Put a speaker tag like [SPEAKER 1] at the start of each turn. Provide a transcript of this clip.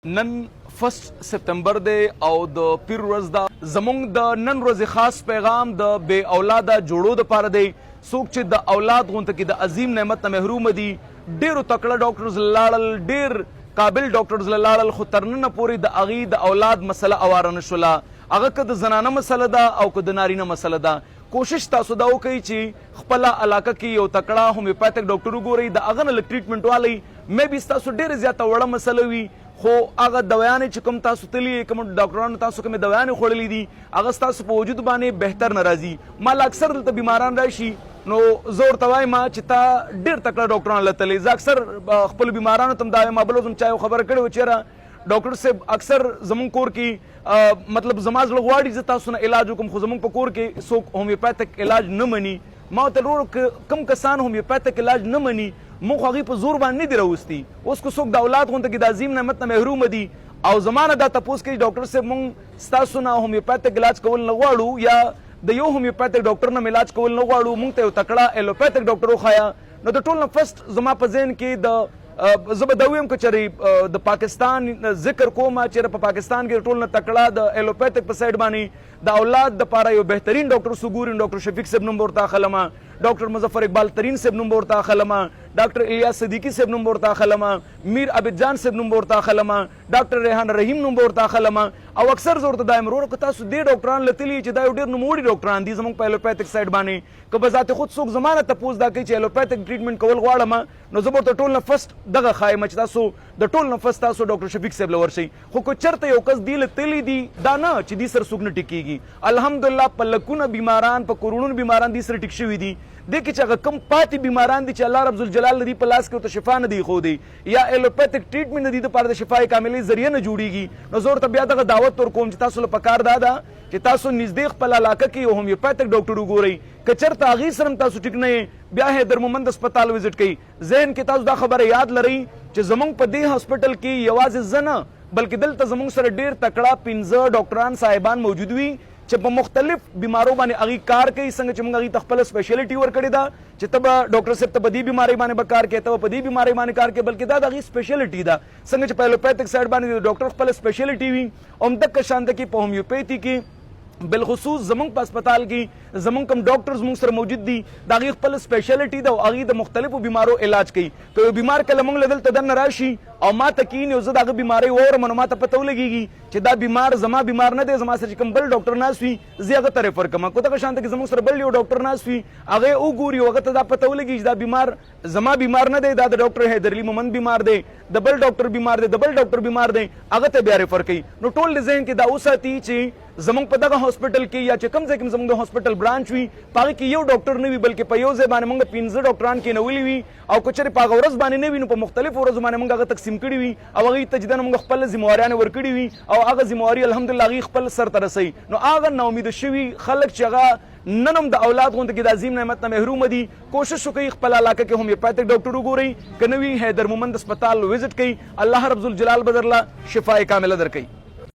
[SPEAKER 1] نن 1 سپتمبر دی او د پیر ورځ ده زمونږ د نن ورځې خاص پیغام د بې اولاده جوړو دپاره دی. څوک چې د اولاد غونته کې د عظیم نعمت نه محروم دي، ډېرو تکړه ډاکټرز لاړل، ډېر قابل ډاکټرز لاړل، خو تر ننه پورې د هغې د اولاد مسله اواره نه شوله. هغه که د زنانه مسله ده او که د نارینه مسله ده. کوشش تاسو دا وکړئ چې خپله علاقه کې یو تکړه هومیوپیتھک ډاکټر وګورئ، د هغه نه لږ ټریټمنټ والی. مې بي ستاسو ډېرې زیاته وړه مسله وي، خو هغه دوایانې چې کوم تاسو تلي کوم ډاکټرانو تاسو کومې دوایانې خوړلې دي هغه ستاسو په وجود باندې بهتر نه راځي. ما له اکثر دلته بیماران راشي نو زه ورته وایم چې تا ډېر تکړه ډاکټران له تللی. زه اکثر خپلو بیمارانو ته هم دا وایم، ما بل ورځ هم چا یو خبره کړې وه چېرې ډاکټر صاحب اکثر زمونږ کور کې مطلب زما زړه غواړي زه تاسو نه علاج وکړم، خو زمونږ په کور کې څوک هومیوپیتھک علاج نه مني. ما ورته وروړو کم کسان هومیوپیتھک علاج نه مني، موږ خو هغې په زور باندې نه دي راوستي. اوس که څوک د اولاد غونته کې د عظیم نعمت نه محروم دي او زما نه دا تپوس کوي ډاکټر صاحب موږ ستاسو نه هومیوپیتھک علاج کول نه غواړو یا د یو هومیوپیتھک ډاکټر نه علاج کول نه غواړو، موږ ته یو تکړه ایلوپیتھک ډاکټر وښایه. نو د ټول نه فرسټ زما په ذهن کې د زه به دا ویم که چېرې د پاکستان ذکر کوم، چېرې په پاکستان کې ټول نه تکړه د ایلوپیتھک په سایډ باندې د اولاد دپاره یو بهترین ډاکټر څوک ګوري، ډاکټر شفیق صاحب نوم به ورته اخلمه، ډاکټر مظفر اقبال ترین صاحب نوم به ورته اخلمه، ډاکټر الیاس صدیقي صاحب نوم به ورته اخلمه، میر عابد جان صاحب نوم به ورته اخلمه، ډاکټر ریحان رحیم نوم به ورته اخلمه. او اکثر زه ورته دا یم وروره که تاسو دې ډاکټران له تلي چې دا یو ډېر نوموړي ډاکټران دي زموږ په ایلوپیتھک سایډ باندې، که به ذات خود څوک زما نه تپوس دا کوي چې ایلوپیتھک ټریټمنټ کول غواړم نو زه به ورته ټول نه فرسټ دغه ښایم چې تاسو د ټول نه فرسټ تاسو ډاکټر شفیق صاحب له ورشئ. خو که چېرته یو کس دې له تلي دي دا نه چې دې سره څوک نه ټیکېږي. الحمدلله په لکونه بیماران په کروڑونو بیماران دې سره ټیک شوي دي. دې کې چې هغه کم پاتې بیماران دي چې الله رب الجلال دې په لاس کې ورته شفا نه دی ښودی یا ایلوپیتھک ټریټمنټ د دې دپاره د شفای کاملې ذریعه نه جوړېږي، نو زه ورته بیا دغه دعوت ورکوم چې تاسو له پکار دا ده چې تاسو نږدې خپل علاقه کې یو هومیوپیتھک ډاکټر وګورئ. که چېرته هغې سره هم تاسو ټیک نه یې بیا حیدر مومند هسپتال وزټ کوئ. ذهن کې تاسو دا خبره یاد لرئ چې زموږ په دې هاسپټل کې یوازې زه نه بلکې دلته زموږ سره ډېر تکړه 15 ډاکټران صاحبان موجود وي چې په مختلف بیمارو باندې هغې کار کوي. څنګه چې موږ هغې ته خپله سپیشلټي ورکړې ده چې ته به ډاکټر صاحب ته په دې بیمارۍ باندې به کار کوې، ته به په دې بیمارۍ باندې کار کوې، بلکې دا د هغې سپیشلټي ده. څنګه چې په ایلوپیتھک سایډ باندې د ډاکټر خپله سپیشلټي وي، همدغه شانته کې په هومیوپیتھي کې بالخصوص زمونږ په هسپتال کې زمونږ کوم ډاکټرز مونږ سره موجود دي د هغې خپل سپیشلټي ده او هغې د مختلفو بیمارو علاج کوي. که یو بیمار کله مونږ له دلته دننه راشي او ما ته کښېني او زه د هغه بیمارۍ واورم نو ما ته پته ولګېږي چې دا بیمار زما بیمار نه دی، زما سره چې کوم بل ډاکټر ناست وي زه هغه ته ریفر کوم. که دغه شانته کې زموږ سره بل یو ډاکټر ناست وي هغه وګوري او هغه ته دا پته ولګېږي چې دا بیمار زما بیمار نه دی، دا د ډاکټر حیدر علي مومند بیمار دی، د بل ډاکټر بیمار دی، د بل ډاکټر بیمار دی، هغه ته بیا ریفر کوي. نو ټول ذهن کې دا وساتي چې زمونږ په دغه هاسپټل کې یا چې کوم ځای کې زمونږ د هاسپټل برانچ وي په هغې کې یو ډاکټر نه وي بلکې په یو ځای باندې موږ 15 ډاکټران کېنولي وي او که چېرې په هغه ورځ باندې نه وي نو په مختلفو ورځو باندې موږ هغه تقسیم کړي وي او هغې ته جدن موږ خپله ذمهواریانې ورکړي وي او هغه ذمهواري الحمدلله هغې خپل سر ته رسوي. نو هغه ناامیده شوي خلک چې هغه نن هم د اولاد غونته کې د عظیم نعمت نه محروم دي، کوشش وکړئ خپل علاقه کې هومیوپیتھک ډاکټر وګورئ، که نه وي حیدر مومند هسپتال وزټ کوئ. الله رب الجلال به درله شفای کامله درکوي.